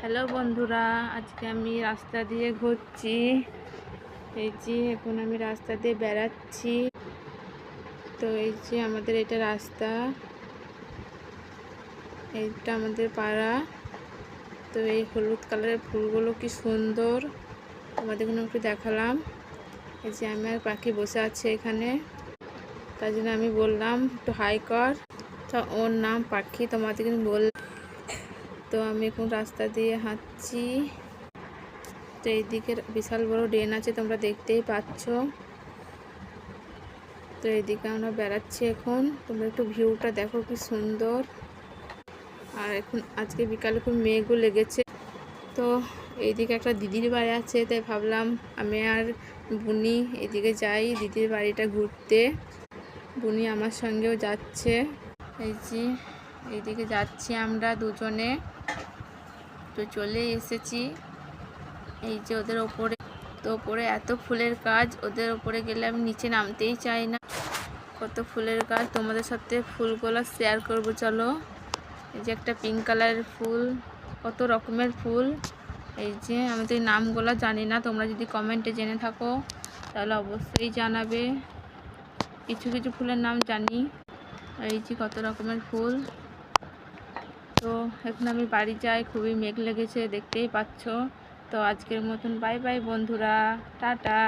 Hello বন্ধুরা, আজকে আমি রাস্তা দিয়ে ঘুরছি। এই যে এখন আমি রাস্তা দিয়ে বেড়াচ্ছি। তো এই যে আমাদের এটা রাস্তা, এইটা আমাদের পাড়া। তো এই হলুদ কালারের ফুলগুলো কি সুন্দর, তোমাদের কোনো একটু দেখালাম। এই যে আমার পাখি বসে আছে এখানে, তার জন্য আমি বললাম একটু হাই কর। তো ওর নাম পাখি, তোমাদের বল। তো আমি এখন রাস্তা দিয়ে হাঁটছি। তো এইদিকে বিশাল বড় ড্রেন আছে, তোমরা দেখতেই পাচ্ছ। তো এইদিকে আমরা বেড়াচ্ছি এখন, তোমরা একটু ভিউটা দেখো কি সুন্দর। আর এখন আজকে বিকালে খুব মেঘও লেগেছে। তো এইদিকে একটা দিদির বাড়ি আছে, তাই ভাবলাম আমি আর বুনি এদিকে যাই দিদির বাড়িটা ঘুরতে। বুনি আমার সঙ্গেও যাচ্ছে। এই যে এইদিকে যাচ্ছি আমরা দুজনে। তো চলে এসেছি। এই যে ওদের ওপরে, তো ওপরে এত ফুলের কাজ, ওদের ওপরে গেলে আমি নিচে নামতেই চাই না। কত ফুলের গাছ, তোমাদের সাথে ফুলগুলো শেয়ার করব চলো। এই যে একটা পিঙ্ক কালারের ফুল, কত রকমের ফুল। এই যে আমাদের নামগুলো জানি না, তোমরা যদি কমেন্টে জেনে থাকো তাহলে অবশ্যই জানাবে। কিছু কিছু ফুলের নাম জানি। এই যে কত রকমের ফুল। তো এখন আমি বাড়ি যাই, খুবই মেঘ লেগেছে দেখতেই পাচ্ছ। তো আজকের মতন বাই বাই বন্ধুরা, টাটা।